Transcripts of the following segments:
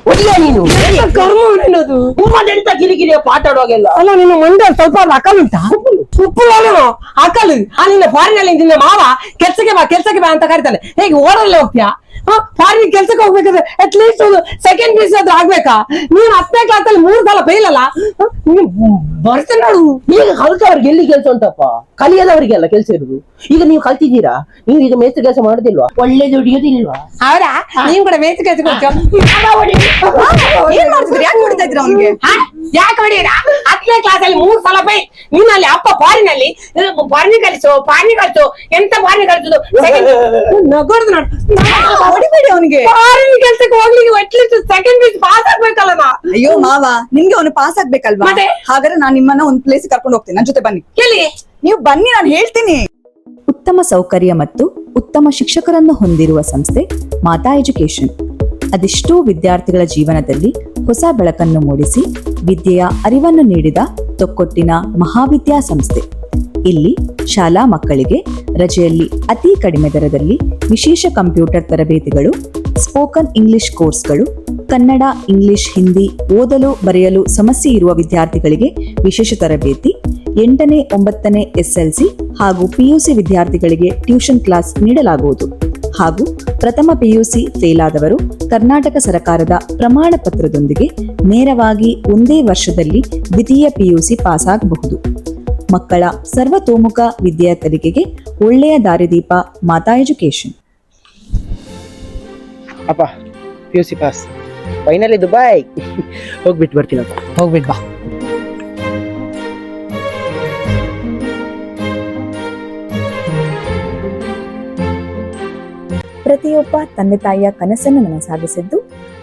ಒಡಿಯ ನೀನು ಕರ್ಮ ಅನ್ನೋದು ಎಂತ ಕಿರಿಕಿರಿಯ ಪಾಟಾಡುವಾಗೆಲ್ಲ ಅಲ್ಲ ನಿನ್ನ ಮಂಡೆ ಸ್ವಲ್ಪ ಅಕಲ್ ಉಂಟಾ ಉಪ್ಪು ಅಕಲ್ ಆ ನಿನ್ನ ಫಾರಿನ್ ಅಲ್ಲಿ ನಿನ್ನ ಮಾವ ಕೆಲ್ಸಕ್ಕೆ ಬಾ ಅಂತ ಕರಿತಾನೆ ಹೇಗೆ ಓಡಲ್ಲೇ ಹೋಗ್ತೀಯಾ ಫಾರಿನ್ ಕೆಲ್ಸಕ್ಕೆ ಹೋಗ್ಬೇಕಾದ್ರೆ ಅಟ್ ಲೀಸ್ಟ್ ಒಂದು ಸೆಕೆಂಡ್ ಪೀಸ್ ಆದ್ರೂ ಆಗ್ಬೇಕಾ ನೀನ್ 10ನೇ ಕ್ಲಾಸ್ ಅಲ್ಲಿ 3 ಸಲ ಫೇಲ್ ಅಲ್ಲ ನೀನ್ ಬರ್ತೇನೆ ನೋಡು. ಈಗ ಕಲ್ತವ್ರಿಗೆ ಎಲ್ಲಿ ಕೆಲಸ ಉಂಟಪ್ಪ, ಕಲಿಯದವರಿಗೆಲ್ಲ ಕೆಲಸ ಇರುದು. ಈಗ ನೀವು ಕಲ್ತಿದ್ದೀರಾ, ನೀವು ಈಗ ಮೇಸ್ತ್ರಿ ಕೆಲಸ ಮಾಡುದಿಲ್ವಾ, ಒಳ್ಳೆ ದುಡಿಯೋದಿಲ್ವಾ? ಅವರಾ ನೀನ್ ಕೂಡ ಮೇಸ್ತ್ರಿ ಕೆಲಸ ಕೊಡ್ತೀಯ? ಏನ್ ಮಾಡ್ತಿದ್ರಿ? ಯಾಕೆ ಹೊಡಿತಾ ಇದ್ರ ಅವ್ನಿಗೆ? ಯಾಕೆ ಹೊಡಿಯಲ್ಲ? 10ನೇ ಕ್ಲಾಸ್ ಅಲ್ಲಿ 3 ಸಲ ಫೇಲ್. ನೀನ್ ಅಲ್ಲಿ ಅಪ್ಪ ಫಾರಿನ್ ಅಲ್ಲಿ ಫಾರಿನ್ ಕಲಿಸು ಎಂತ ಫಾರಿನ್ ಕಲಿಸುದು ನಗೋಡ್ದು ನೋಡು. ಹೊಡಿಬೇಡಿ ಅವನಿಗೆ. ಫಾರಿನ್ ಕೆಲ್ಸಕ್ಕೆ ಹೋಗ್ಲಿಕ್ಕೆ ಅಟ್ಲೀಸ್ಟ್ ಸೆಕೆಂಡ್ ಪೀಸ್ ಪಾಸ್ ಆಗ್ಬೇಕಲ್ಲ ನಾ. ಅಯ್ಯೋ ಮಾವ, ನಿಮ್ಗೆ ಅವನು ಪಾಸ್ ಆಗ್ಬೇಕಲ್ವಾ? ಮತ್ತೆ? ಹಾಗಾದ್ರೆ ನಾನ್ ನಿಮ್ಮನ್ನ ಒಂದ್ ಪ್ಲೇಸ್ ಕರ್ಕೊಂಡು ಹೋಗ್ತೀನಿ, ನನ್ ಜೊತೆ ಬನ್ನಿ. ಎಲ್ಲಿಗೆ? ನೀವು ಬನ್ನಿ, ನಾನು ಹೇಳ್ತೀನಿ. ಉತ್ತಮ ಸೌಕರ್ಯ ಮತ್ತು ಉತ್ತಮ ಶಿಕ್ಷಕರನ್ನು ಹೊಂದಿರುವ ಸಂಸ್ಥೆ ಮಾತಾ ಎಜುಕೇಶನ್ ಅದೆಷ್ಟೋ ವಿದ್ಯಾರ್ಥಿಗಳ ಜೀವನದಲ್ಲಿ ಹೊಸ ಬೆಳಕನ್ನು ಮೂಡಿಸಿ ವಿದ್ಯೆಯ ಅರಿವನ್ನು ನೀಡಿದ ತೊಕ್ಕೊಟ್ಟಿನ ಮಹಾವಿದ್ಯಾಸಂಸ್ಥೆ. ಇಲ್ಲಿ ಶಾಲಾ ಮಕ್ಕಳಿಗೆ ರಜೆಯಲ್ಲಿ ಅತಿ ಕಡಿಮೆ ದರದಲ್ಲಿ ವಿಶೇಷ ಕಂಪ್ಯೂಟರ್ ತರಬೇತಿಗಳು, ಸ್ಪೋಕನ್ ಇಂಗ್ಲಿಷ್ ಕೋರ್ಸ್ಗಳು, ಕನ್ನಡ, ಇಂಗ್ಲಿಷ್, ಹಿಂದಿ ಓದಲು ಬರೆಯಲು ಸಮಸ್ಯೆ ಇರುವ ವಿದ್ಯಾರ್ಥಿಗಳಿಗೆ ವಿಶೇಷ ತರಬೇತಿ, 8ನೇ 9ನೇ SLC ಹಾಗೂ PUC ವಿದ್ಯಾರ್ಥಿಗಳಿಗೆ ಟ್ಯೂಷನ್ ಕ್ಲಾಸ್ ನೀಡಲಾಗುವುದು. ಹಾಗೂ ಪ್ರಥಮ PUC ಫೇಲ್ ಆದವರು ಕರ್ನಾಟಕ ಸರ್ಕಾರದ ಪ್ರಮಾಣ ಪತ್ರದೊಂದಿಗೆ ನೇರವಾಗಿ ಒಂದೇ ವರ್ಷದಲ್ಲಿ ದ್ವಿತೀಯ PUC ಪಾಸ್ ಆಗಬಹುದು. ಮಕ್ಕಳ ಸರ್ವತೋಮುಖ ವಿದ್ಯೆಯ ಕಲಿಕೆಗೆ ಒಳ್ಳೆಯ ದಾರಿದೀಪ ಮಾತಾ ಎಜುಕೇಶನ್. ಅಪ್ಪ PUC ಪಾಸ್, ಫೈನಲಿ ದುಬೈ ಹೋಗ್ಬಿಟ್ಟು ಬರ್ತೀನಪ್ಪ. ಹೋಗ್ಬಿಟ್ ಬಾ. ಪ್ರತಿಯೊಬ್ಬ ತಂದೆ ತಾಯಿಯ ಕನಸನ್ನು ನನಸಾಗಿಸಿದ್ದು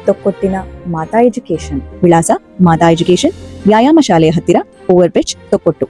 ತೊಕ್ಕೊಟ್ಟಿನ ಮಾತಾ ಎಜುಕೇಶನ್. ವಿಳಾಸ: ಮಾತಾ ಎಜುಕೇಶನ್, ವ್ಯಾಯಾಮ ಶಾಲೆಯ ಹತ್ತಿರ, ಓವರ್ ಬ್ರಿಡ್ಜ್, ತೊಕ್ಕೊಟ್ಟು.